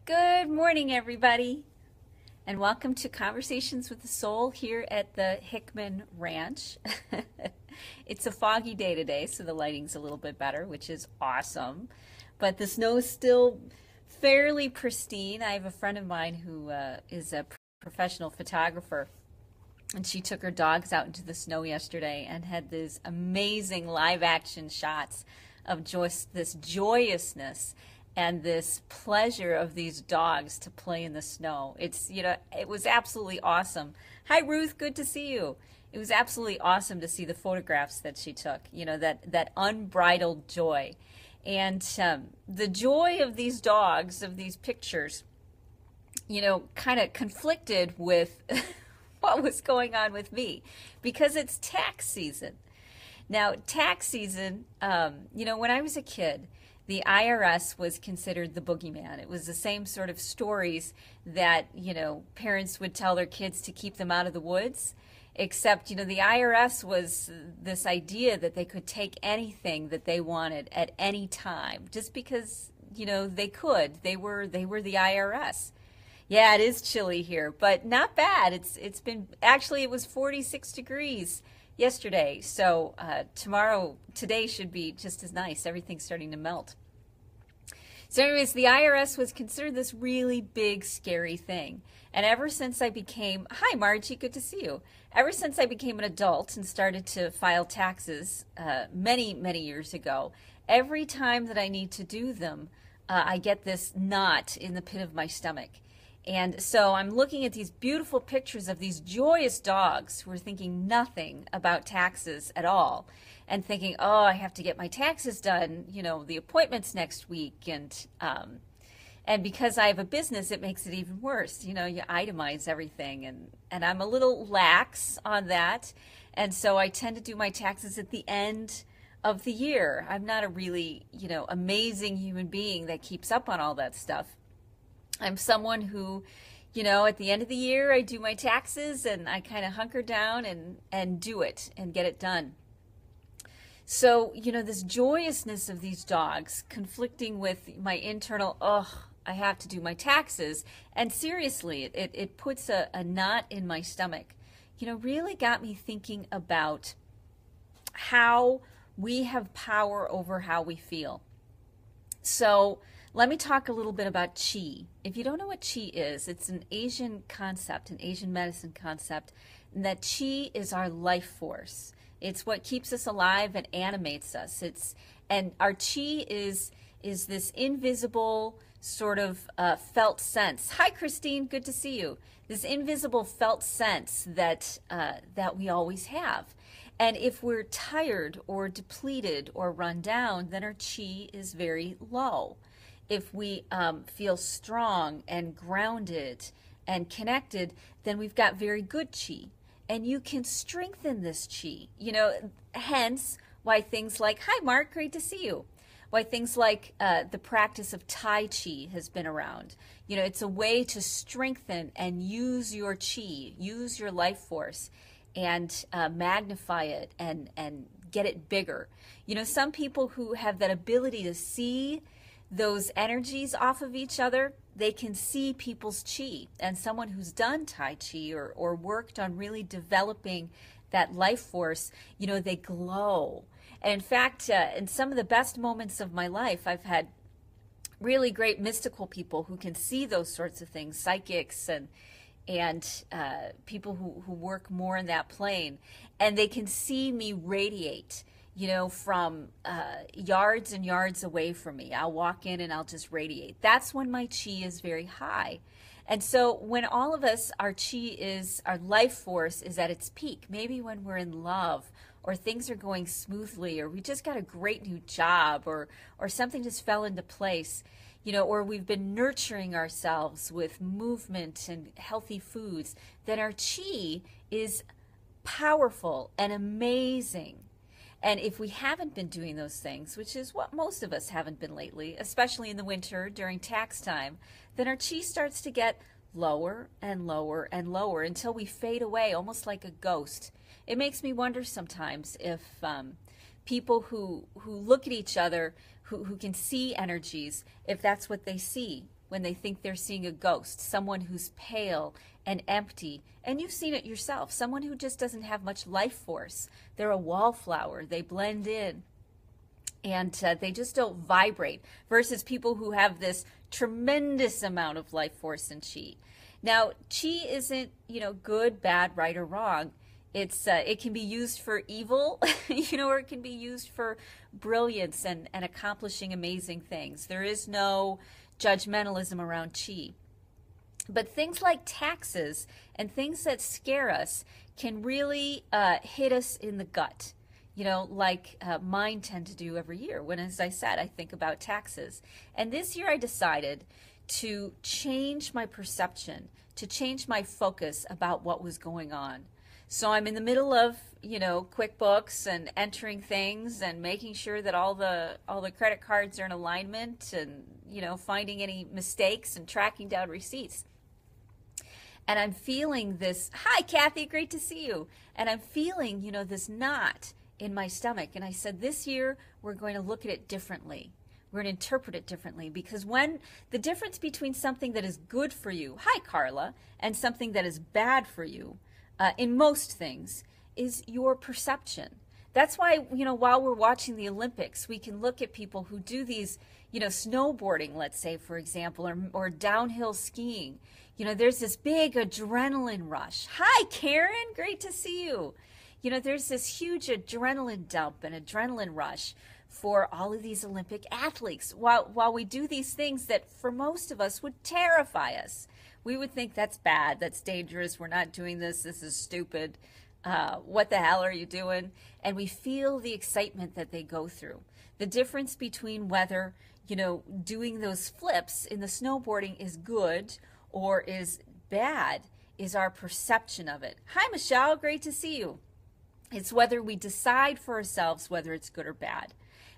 Good morning, everybody, and welcome to Conversations with the Soul here at the Hickman Ranch. It's a foggy day today, so the lighting's a little bit better, which is awesome. But the snow is still fairly pristine. I have a friend of mine who is a professional photographer, and she took her dogs out into the snow yesterday and had these amazing live action shots of just this joyousness and this pleasure of these dogs to play in the snow. It was absolutely awesome. Hi, Ruth, good to see you. It was absolutely awesome to see the photographs that she took, that unbridled joy. And the joy of these dogs, of these pictures, kind of conflicted with what was going on with me because it's tax season. Now, tax season, when I was a kid, the IRS was considered the boogeyman. It was the same sort of stories that, parents would tell their kids to keep them out of the woods, except, the IRS was this idea that they could take anything that they wanted at any time just because, they could. They were the IRS. Yeah, it is chilly here, but not bad. It was 46 degrees yesterday. So today should be just as nice. Everything's starting to melt. So anyways, the IRS was considered this really big, scary thing. And ever since I became, hi Margie, good to see you. Ever since I became an adult and started to file taxes many, many years ago, every time that I need to do them, I get this knot in the pit of my stomach. And so I'm looking at these beautiful pictures of these joyous dogs who are thinking nothing about taxes at all and thinking, oh, I have to get my taxes done, the appointment's next week. And because I have a business, it makes it even worse. You itemize everything. And I'm a little lax on that. And so I tend to do my taxes at the end of the year. I'm not a really, amazing human being that keeps up on all that stuff. I'm someone who, at the end of the year, I do my taxes and I kind of hunker down and do it and get it done. So, this joyousness of these dogs conflicting with my internal, I have to do my taxes. And seriously, it puts a knot in my stomach, really got me thinking about how we have power over how we feel. So let me talk a little bit about qi. If you don't know what qi is, it's an Asian concept, an Asian medicine concept, and that qi is our life force. It's what keeps us alive and animates us. And our qi is this invisible sort of felt sense. Hi, Christine, good to see you. This invisible felt sense that we always have. And if we're tired or depleted or run down, then our qi is very low. If we feel strong and grounded and connected, then we've got very good qi. And you can strengthen this qi, hence why things like, hi Mark, great to see you. Why things like the practice of Tai Chi has been around. It's a way to strengthen and use your qi, use your life force, and magnify it and get it bigger. Some people who have that ability to see those energies off of each other, they can see people's qi. And someone who's done Tai Chi or worked on really developing that life force, they glow. And in fact, in some of the best moments of my life, I've had really great mystical people who can see those sorts of things, psychics and people who work more in that plane. And they can see me radiate, from yards and yards away from me. I'll walk in and I'll just radiate. That's when my qi is very high. And so when all of us, our life force is at its peak, maybe when we're in love or things are going smoothly or we just got a great new job or something just fell into place, or we've been nurturing ourselves with movement and healthy foods, then our qi is powerful and amazing. And if we haven't been doing those things, which is what most of us haven't been lately, especially in the winter during tax time, then our qi starts to get lower and lower and lower until we fade away almost like a ghost. It makes me wonder sometimes if people who look at each other, who can see energies, if that's what they see. when they think they're seeing a ghost, someone who's pale and empty. And you've seen it yourself, someone who just doesn't have much life force. They're a wallflower. They blend in. And they just don't vibrate, versus people who have this tremendous amount of life force and chi. Now, chi isn't, good, bad, right, or wrong. It can be used for evil, or it can be used for brilliance and accomplishing amazing things. There is no judgmentalism around chi. But things like taxes and things that scare us can really hit us in the gut. Like mine tend to do every year when, as I said, I think about taxes. And this year I decided to change my perception, to change my focus about what was going on. So I'm in the middle of, QuickBooks and entering things and making sure that all the credit cards are in alignment and, finding any mistakes and tracking down receipts. And I'm feeling this, hi, Kathy, great to see you. And I'm feeling, this knot in my stomach. And I said, this year, we're going to look at it differently. We're going to interpret it differently, because when the difference between something that is good for you, hi, Carla, and something that is bad for you, in most things, is your perception. That's why, while we're watching the Olympics, we can look at people who do these, snowboarding, let's say, for example, or downhill skiing. There's this big adrenaline rush. Hi, Karen, great to see you. There's this huge adrenaline dump and adrenaline rush for all of these Olympic athletes. While we do these things that for most of us would terrify us, we would think that's bad, that's dangerous, we're not doing this, this is stupid, what the hell are you doing? And we feel the excitement that they go through. The difference between whether, doing those flips in the snowboarding is good or is bad is our perception of it. Hi, Michelle, great to see you. It's whether we decide for ourselves whether it's good or bad.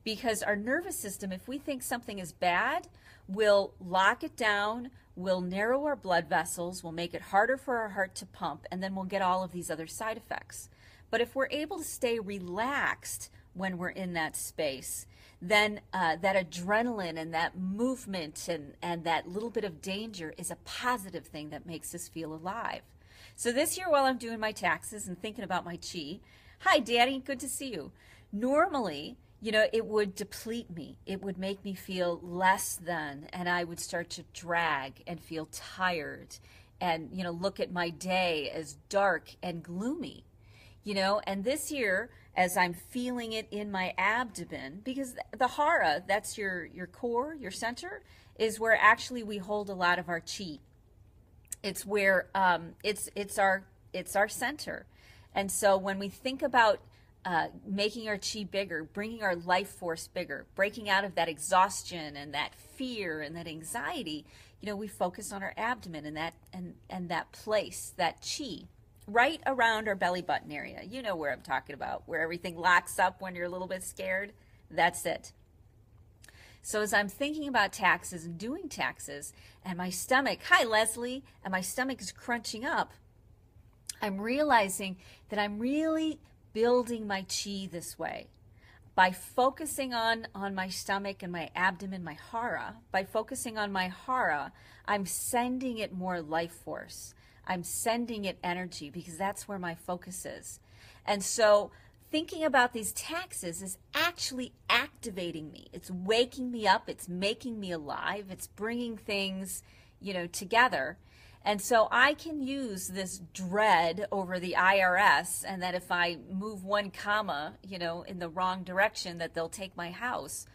Because our nervous system, if we think something is bad, will lock it down, will narrow our blood vessels, will make it harder for our heart to pump, and then we'll get all of these other side effects. But if we're able to stay relaxed when we're in that space, then that adrenaline and that movement and that little bit of danger is a positive thing that makes us feel alive. So this year, while I'm doing my taxes and thinking about my chi, hi, Daddy, good to see you. Normally, it would deplete me. It would make me feel less than, and I would start to drag and feel tired and, look at my day as dark and gloomy, and this year, as I'm feeling it in my abdomen, because the hara, that's your core, your center, is where actually we hold a lot of our chi. It's where it's our center. And so when we think about making our chi bigger, bringing our life force bigger, breaking out of that exhaustion and that fear and that anxiety, we focus on our abdomen and that place, that chi, right around our belly button area. You know where I'm talking about, where everything locks up when you're a little bit scared. That's it. So as I'm thinking about taxes and doing taxes, and my stomach, hi Leslie, and my stomach is crunching up, I'm realizing that I'm really building my chi this way. By focusing on my stomach and my abdomen, my hara, by focusing on my hara, I'm sending it more life force. I'm sending it energy because that's where my focus is. And so thinking about these taxes is actually activating me. It's waking me up. It's making me alive. It's bringing things, together. And so I can use this dread over the IRS, and that if I move one comma, in the wrong direction, that they'll take my house.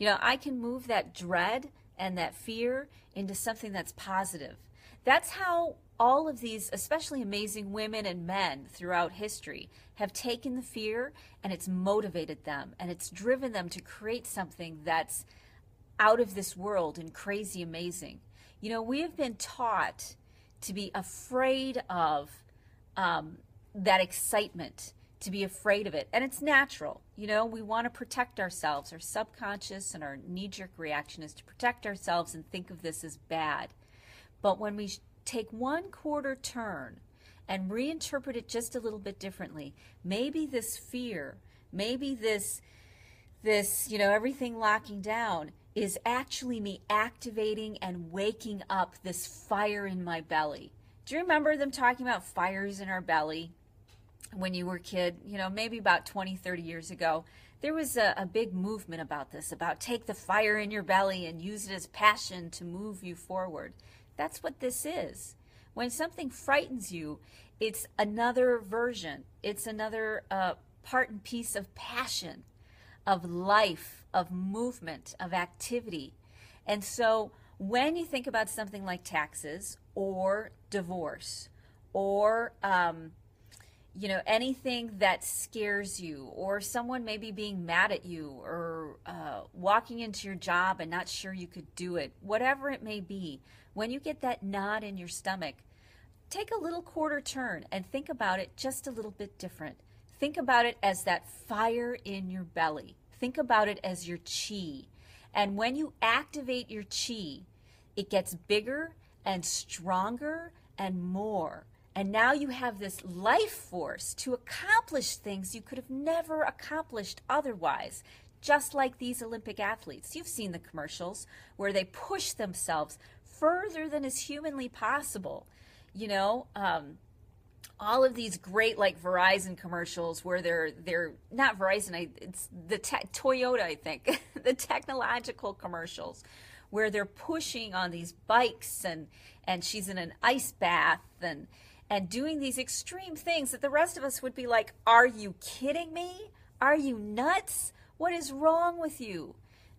I can move that dread and that fear into something that's positive. That's how all of these, especially amazing women and men throughout history, have taken the fear and it's motivated them and it's driven them to create something that's out of this world and crazy amazing. We have been taught to be afraid of that excitement, to be afraid of it. And it's natural. We want to protect ourselves. Our subconscious and our knee-jerk reaction is to protect ourselves and think of this as bad. But when we take one quarter turn and reinterpret it just a little bit differently, maybe this fear, maybe this everything locking down is actually me activating and waking up this fire in my belly. Do you remember them talking about fires in our belly when you were a kid? You know, maybe about 20, 30 years ago. There was a big movement about this, about take the fire in your belly and use it as passion to move you forward. That's what this is. When something frightens you, it's another version. It's another part and piece of passion, of life, of movement, of activity. And so when you think about something like taxes or divorce or anything that scares you, or someone maybe being mad at you, or walking into your job and not sure you could do it, whatever it may be, when you get that knot in your stomach, take a little quarter turn and think about it just a little bit different. Think about it as that fire in your belly. Think about it as your chi. And when you activate your chi, it gets bigger and stronger and more. And now you have this life force to accomplish things you could have never accomplished otherwise, just like these Olympic athletes. You've seen the commercials where they push themselves further than is humanly possible. You know, all of these great like Verizon commercials where they're not Verizon, it's the Toyota, I think, the technological commercials where they're pushing on these bikes and she's in an ice bath and doing these extreme things that the rest of us would be like, are you kidding me? Are you nuts? What is wrong with you?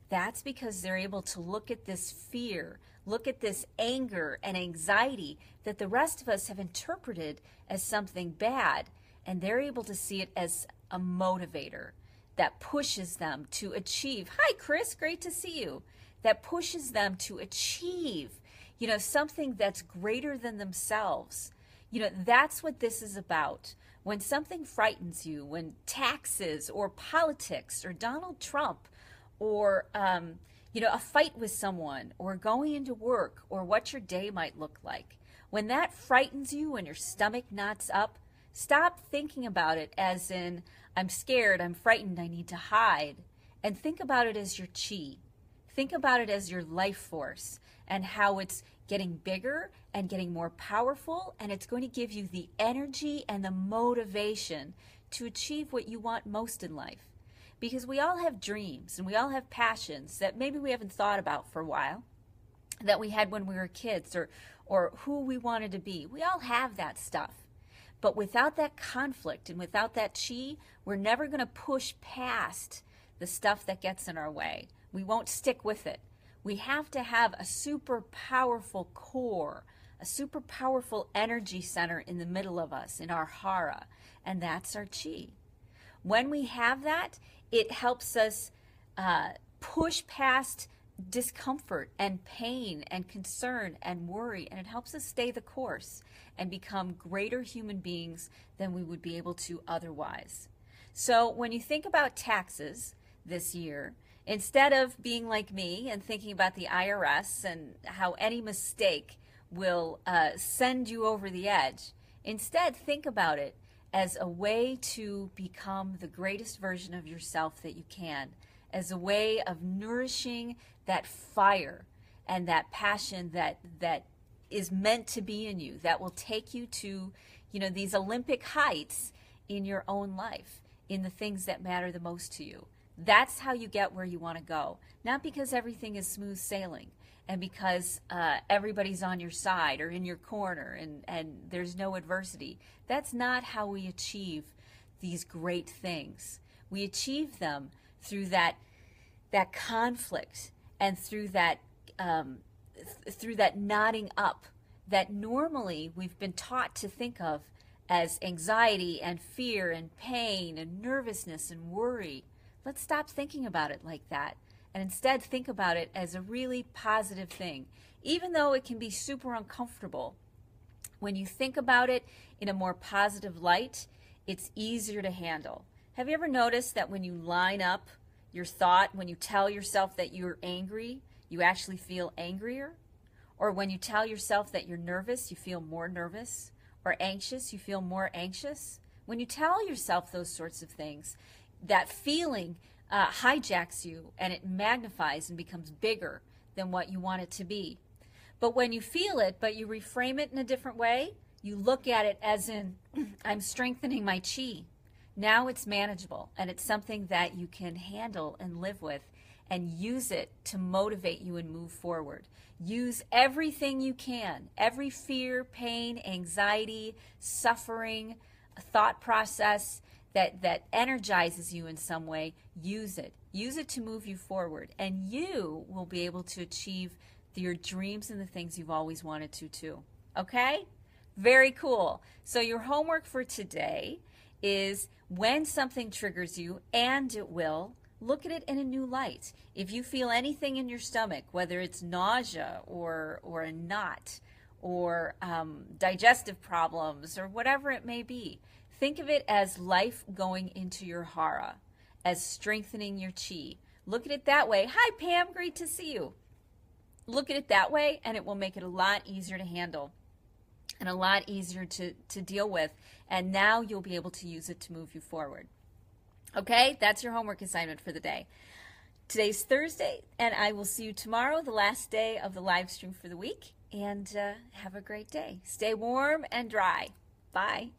That's because they're able to look at this fear, look at this anger and anxiety that the rest of us have interpreted as something bad, and they're able to see it as a motivator that pushes them to achieve. Hi, Chris, great to see you. That pushes them to achieve, something that's greater than themselves. That's what this is about. When something frightens you, when taxes or politics or Donald Trump or, a fight with someone or going into work or what your day might look like, when that frightens you and your stomach knots up, stop thinking about it as in, I'm scared, I'm frightened, I need to hide, and think about it as your chi. Think about it as your life force and how it's getting bigger and getting more powerful, and it's going to give you the energy and the motivation to achieve what you want most in life. Because we all have dreams and we all have passions that maybe we haven't thought about for a while, that we had when we were kids, or who we wanted to be. We all have that stuff. But without that conflict and without that chi, we're never going to push past the stuff that gets in our way. We won't stick with it. We have to have a super powerful core, a super powerful energy center in the middle of us, in our hara, and that's our chi. When we have that, it helps us push past discomfort and pain and concern and worry, and it helps us stay the course and become greater human beings than we would be able to otherwise. So when you think about taxes this year, instead of being like me and thinking about the IRS and how any mistake will send you over the edge, instead think about it as a way to become the greatest version of yourself that you can, as a way of nourishing that fire and that passion that is meant to be in you, that will take you to, these Olympic heights in your own life, in the things that matter the most to you. That's how you get where you want to go. Not because everything is smooth sailing and because everybody's on your side or in your corner and there's no adversity. That's not how we achieve these great things. We achieve them through that conflict and through that knotting up that normally we've been taught to think of as anxiety and fear and pain and nervousness and worry. Let's stop thinking about it like that and instead think about it as a really positive thing. Even though it can be super uncomfortable, when you think about it in a more positive light, it's easier to handle. Have you ever noticed that when you line up your thought, when you tell yourself that you're angry, you actually feel angrier? Or when you tell yourself that you're nervous, you feel more nervous? Or anxious, you feel more anxious? When you tell yourself those sorts of things, that feeling hijacks you and it magnifies and becomes bigger than what you want it to be. But when you feel it, but you reframe it in a different way, you look at it as in, I'm strengthening my chi. Now it's manageable and it's something that you can handle and live with and use it to motivate you and move forward. Use everything you can, every fear, pain, anxiety, suffering, thought process that energizes you in some way. Use it. Use it to move you forward, and you will be able to achieve your dreams and the things you've always wanted to too. Okay? Very cool. So your homework for today is when something triggers you, and it will, look at it in a new light. If you feel anything in your stomach, whether it's nausea or a knot or digestive problems or whatever it may be, think of it as life going into your hara, as strengthening your chi. Look at it that way. Hi, Pam. Great to see you. Look at it that way, and it will make it a lot easier to handle and a lot easier to deal with. And now you'll be able to use it to move you forward. Okay, that's your homework assignment for the day. Today's Thursday, and I will see you tomorrow, the last day of the live stream for the week. And have a great day. Stay warm and dry. Bye.